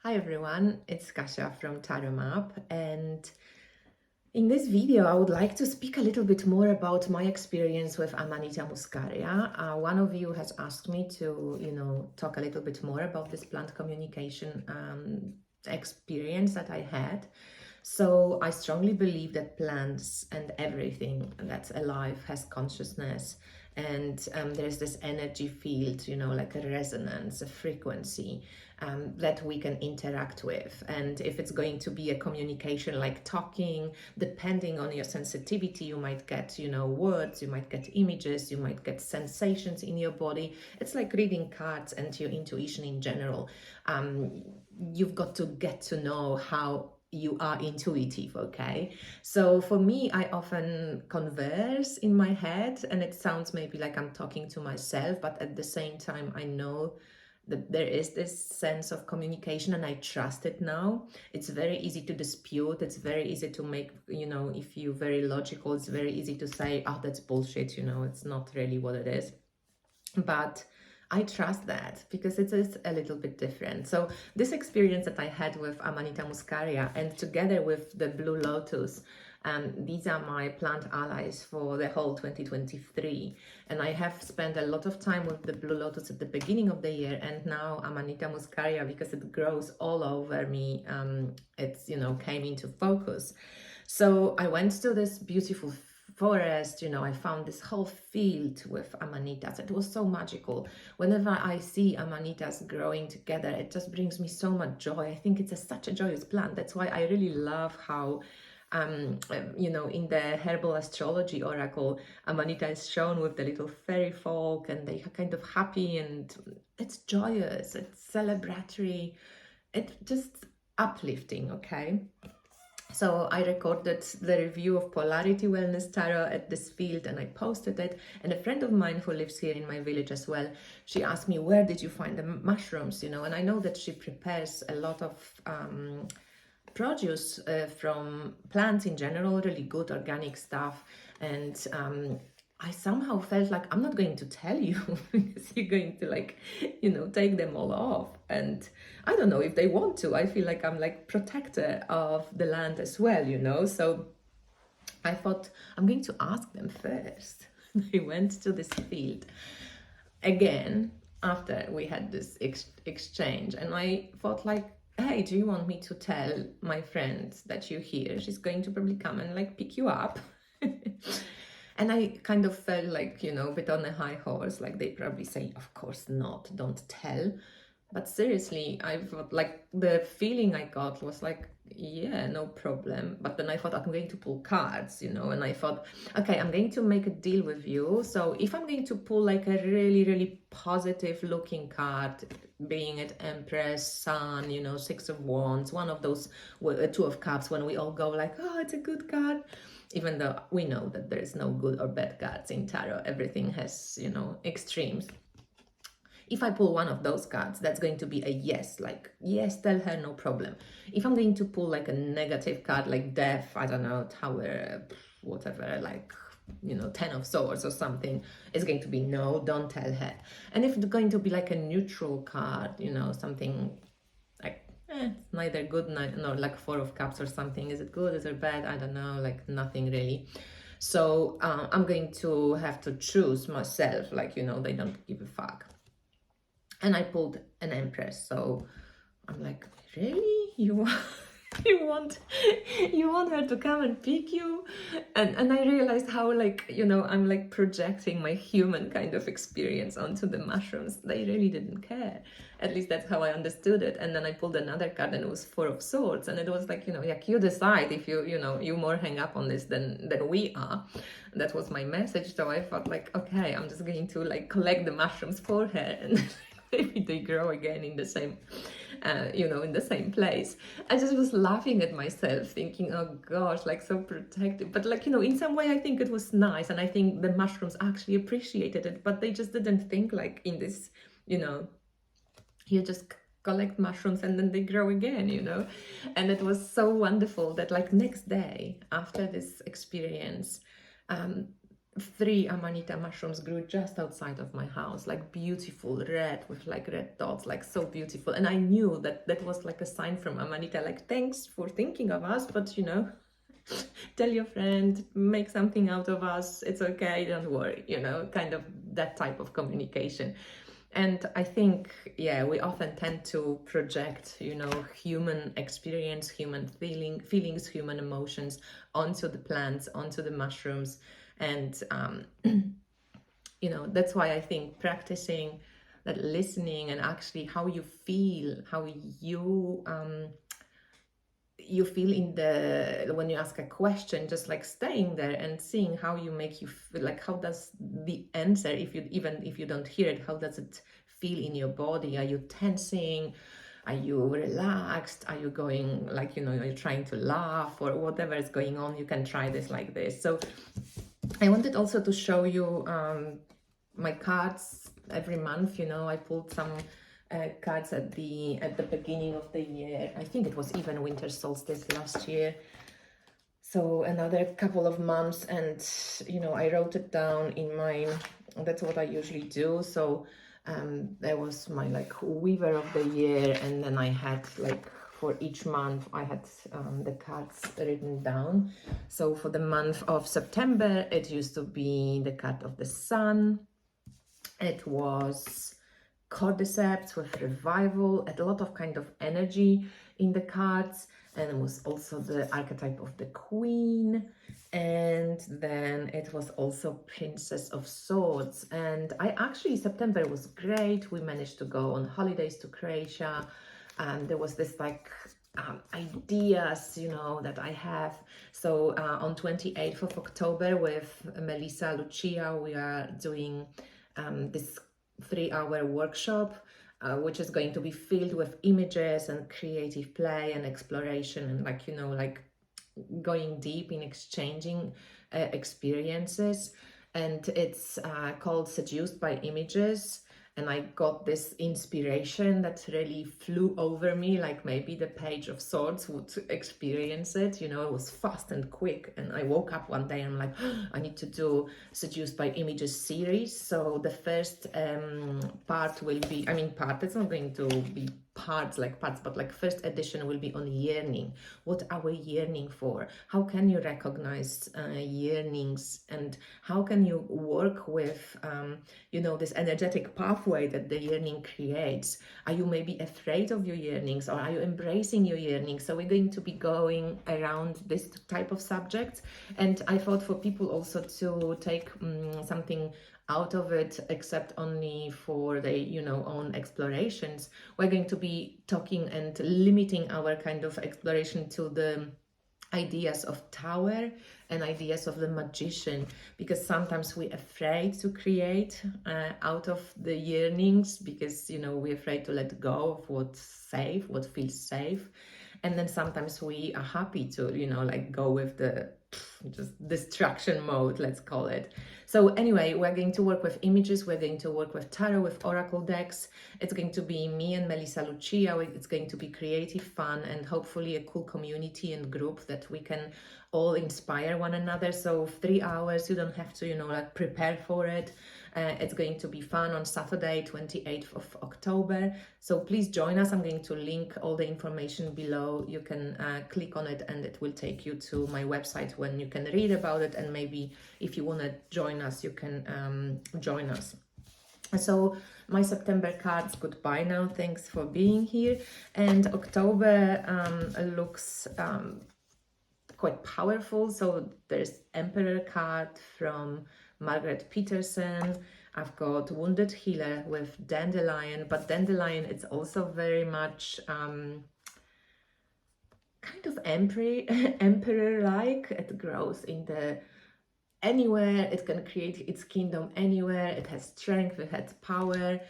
Hi everyone, it's Kasia from Tarot Map, and in this video I would like to speak a little bit more about my experience with Amanita muscaria. One of you has asked me to, talk a little bit more about this plant communication experience that I had. So I strongly believe that plants and everything that's alive has consciousness, and there's this energy field, like a resonance, a frequency that we can interact with. And if it's going to be a communication like talking, depending on your sensitivity, you might get, words, you might get images, you might get sensations in your body. It's like reading cards and your intuition in general. You've got to get to know how you are intuitive, okay? So for me, I often converse in my head, and it sounds maybe like I'm talking to myself, but at the same time, I know that there is this sense of communication and I trust it now. It's very easy to dispute. It's very easy to make, if you're very logical, it's very easy to say, oh, that's bullshit, it's not really what it is. But I trust that because it is a little bit different. So this experience that I had with Amanita muscaria and together with the Blue Lotus, these are my plant allies for the whole 2023. And I have spent a lot of time with the Blue Lotus at the beginning of the year, and now Amanita muscaria, because it grows all over me, it's, came into focus. So I went to this beautiful forest, I found this whole field with amanitas. It was so magical. Whenever I see amanitas growing together, it just brings me so much joy. I think it's such a joyous plant. That's why I really love how in the herbal astrology oracle, Amanita is shown with the little fairy folk, and they are kind of happy, and it's joyous, it's celebratory, it's just uplifting, okay? So I recorded the review of Polarity Wellness Tarot at this field and I posted it. And a friend of mine who lives here in my village as well, she asked me, where did you find the mushrooms? And I know that she prepares a lot of produce from plants in general, really good organic stuff. And I somehow felt like I'm not going to tell you because you're going to take them all off. And I don't know if they want to. I feel like I'm like protector of the land as well. So I thought I'm going to ask them first. I went to this field again after we had this exchange, and I thought like, hey, do you want me to tell my friend that you're here? She's going to probably come and like pick you up. And I kind of felt like, a bit on a high horse, like they probably say, of course not, don't tell. But seriously, I thought like the feeling I got was like, yeah, no problem. But then I thought I'm going to pull cards, and I thought, okay, I'm going to make a deal with you. So if I'm going to pull like a really, really positive looking card, being it Empress, Sun, Six of Wands, one of those, Two of Cups, when we all go like, oh, it's a good card. Even though we know that there is no good or bad cards in tarot, everything has, extremes. If I pull one of those cards, that's going to be a yes, like, yes, tell her, no problem. If I'm going to pull like a negative card, like death, I don't know, Tower, whatever, like, 10 of Swords or something, it's going to be no, don't tell her. And if it's going to be like a neutral card, something like, it's neither good nor like Four of Cups or something. Is it good? Is it bad? I don't know, like nothing really. So I'm going to have to choose myself, like, they don't give a fuck. And I pulled an Empress. So I'm like, really? You want her to come and pick you? And I realized how like, I'm like projecting my human kind of experience onto the mushrooms. They really didn't care. At least that's how I understood it. And then I pulled another card and it was Four of Swords. And it was like, like you decide if you more hang up on this than we are. That was my message. So I thought like, okay, I'm just going to like collect the mushrooms for her and maybe they grow again in the same in the same place. I just was laughing at myself, thinking, oh gosh, like so protective. But like, in some way I think it was nice, and I think the mushrooms actually appreciated it, but they just didn't think like in this, you just collect mushrooms and then they grow again, And it was so wonderful that like next day after this experience, three Amanita mushrooms grew just outside of my house, like beautiful red with like red dots, like so beautiful. And I knew that that was like a sign from Amanita, like, thanks for thinking of us, but you know, tell your friend, make something out of us, it's okay, don't worry, you know, kind of that type of communication. And I think, yeah, we often tend to project, you know, human experience, human feelings, human emotions onto the plants, onto the mushrooms. And, you know, that's why I think practicing that listening and actually how you feel, how you feel in the when you ask a question, just like staying there and seeing how you make you feel, like how does the answer, if you even if you don't hear it, how does it feel in your body? Are you tensing? Are you relaxed? Are you going, like, you know, you're trying to laugh or whatever is going on? You can try this like this. So I wanted also to show you my cards every month. You know, I pulled some cards at the beginning of the year. I think it was even winter solstice last year. So another couple of months, and you know, I wrote it down in my. That's what I usually do. So there was my like weaver of the year, and then I had like for each month I had the cards written down. So for the month of September, it used to be the card of the sun. It was cordyceps with revival, and a lot of kind of energy in the cards. And it was also the archetype of the queen. And then it was also Princess of Swords. And I actually, September was great. We managed to go on holidays to Croatia. And there was this like ideas, you know, that I have. So on 28th of October with Melissa Lucia, we are doing this 3-hour workshop, which is going to be filled with images and creative play and exploration and, like, you know, like going deep in exchanging experiences. And it's called Seduced by Images. And I got this inspiration that really flew over me, like maybe the Page of Swords would experience it. You know, it was fast and quick. And I woke up one day and I'm like, oh, I need to do Seduced by Images series. So the first part will be, I mean, it's not going to be parts, but like first edition will be on yearning. What are we yearning for? How can you recognize yearnings, and how can you work with you know, this energetic pathway that the yearning creates? Are you maybe afraid of your yearnings, or are you embracing your yearnings? So we're going to be going around this type of subjects. And I thought for people also to take something out of it, except only for the, you know, own explorations. We're going to be talking and limiting our kind of exploration to the ideas of tower and ideas of the magician, because sometimes we're afraid to create out of the yearnings, because, you know, we're afraid to let go of what's safe, what feels safe. And then sometimes we are happy to, you know, like go with the just distraction mode, let's call it. So anyway, we're going to work with images, we're going to work with tarot, with oracle decks. It's going to be me and Melissa Lucia. It's going to be creative fun and hopefully a cool community and group that we can all inspire one another. So 3 hours, you don't have to, you know, like prepare for it. It's going to be fun on Saturday, 28th of October. So please join us. I'm going to link all the information below. You can click on it and it will take you to my website when you can read about it. And maybe if you want to join us, you can join us. So my September cards, goodbye now. Thanks for being here. And October looks quite powerful. So there's Emperor card from Margaret Peterson. I've got Wounded Healer with Dandelion, but Dandelion, it's also very much kind of emperor-like. It grows in the anywhere, it can create its kingdom anywhere. It has strength, it has power.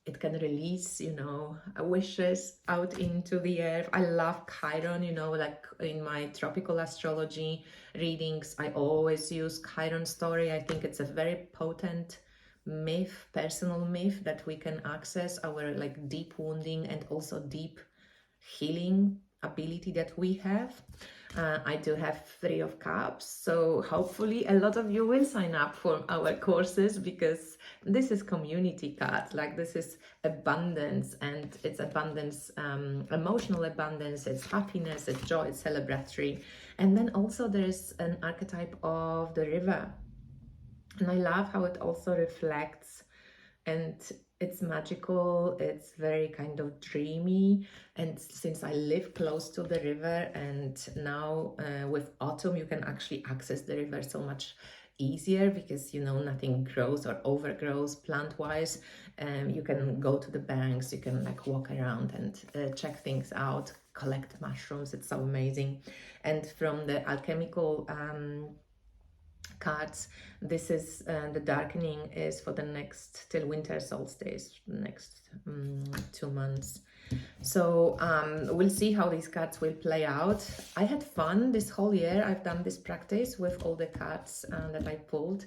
It can release, you know, wishes out into the earth. I love Chiron, you know, like in my tropical astrology readings, I always use Chiron story. I think it's a very potent myth, personal myth, that we can access our like deep wounding and also deep healing ability that we have. I do have 3 of Cups, so hopefully a lot of you will sign up for our courses, because this is community cards. Like, this is abundance, and it's abundance, emotional abundance, it's happiness, it's joy, it's celebratory. And then also there's an archetype of the river, and I love how it also reflects, and it's magical, it's very kind of dreamy. And since I live close to the river, and now with autumn you can actually access the river so much easier, because nothing grows or overgrows plant wise. You can go to the banks, you can like walk around and check things out, collect mushrooms. It's so amazing. And from the alchemical cards, this is the darkening is for the next till winter solstice, next 2 months. So we'll see how these cards will play out. I had fun this whole year. I've done this practice with all the cards that I pulled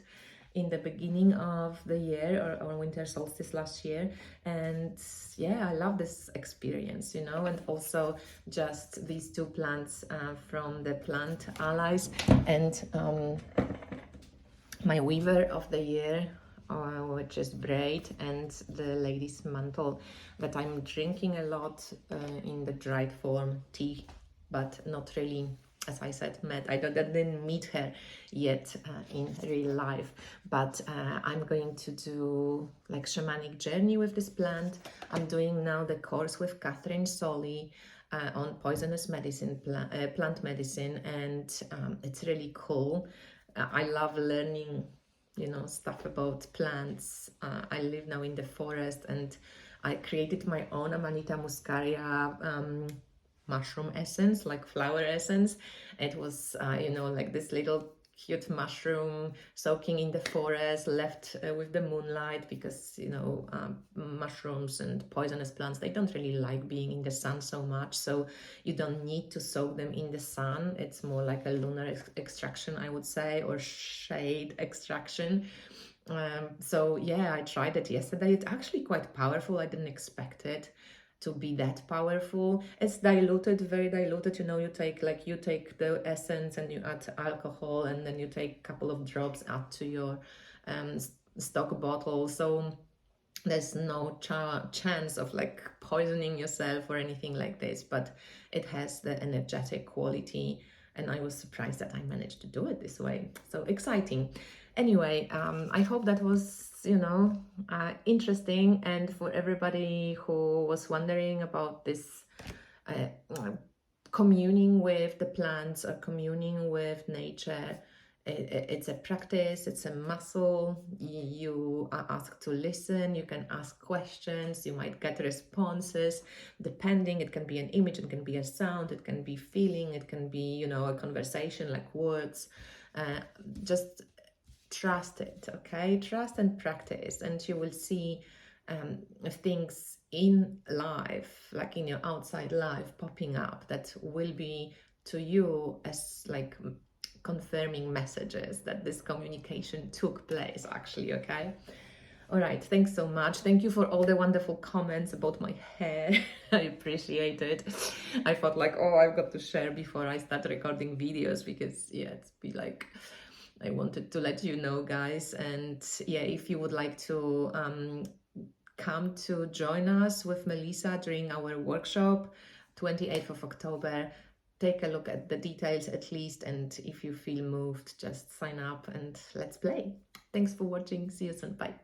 in the beginning of the year, or winter solstice last year. And yeah, I love this experience, and also just these 2 plants from the Plant Allies, and my weaver of the year, which is braid, and the lady's mantle that I'm drinking a lot in the dried form, tea, but not really, as I said, met. I didn't meet her yet in real life, but I'm going to do like shamanic journey with this plant. I'm doing now the course with Catherine Solly on poisonous medicine, plant medicine, and it's really cool. I love learning, stuff about plants. I live now in the forest, and I created my own Amanita muscaria mushroom essence, like flower essence. It was, like this little cute mushroom soaking in the forest, left with the moonlight, because mushrooms and poisonous plants, they don't really like being in the sun so much, so you don't need to soak them in the sun. It's more like a lunar extraction, I would say, or shade extraction. So yeah, I tried it yesterday. It's actually quite powerful. I didn't expect it to be that powerful. It's diluted, very diluted. You take the essence and you add alcohol, and then you take a couple of drops, add to your stock bottle. So there's no chance of like poisoning yourself or anything like this, but it has the energetic quality, and I was surprised that I managed to do it this way. So exciting. Anyway, I hope that was interesting, and for everybody who was wondering about this communing with the plants or communing with nature, it's a practice, it's a muscle. You are asked to listen, you can ask questions, you might get responses depending. It can be an image, it can be a sound, it can be feeling, it can be a conversation, like words. Just trust it, okay? Trust and practice, and you will see things in life, like in your outside life, popping up that will be to you as like confirming messages that this communication took place actually, okay? All right, thanks so much. Thank you for all the wonderful comments about my hair. I appreciate it. I thought like, oh, I've got to share before I start recording videos, because yeah, it's be like, I wanted to let you know, guys. And yeah, if you would like to come to join us with Melissa during our workshop, 28th of October, take a look at the details at least, and if you feel moved, just sign up and let's play. Thanks for watching. See you soon. Bye.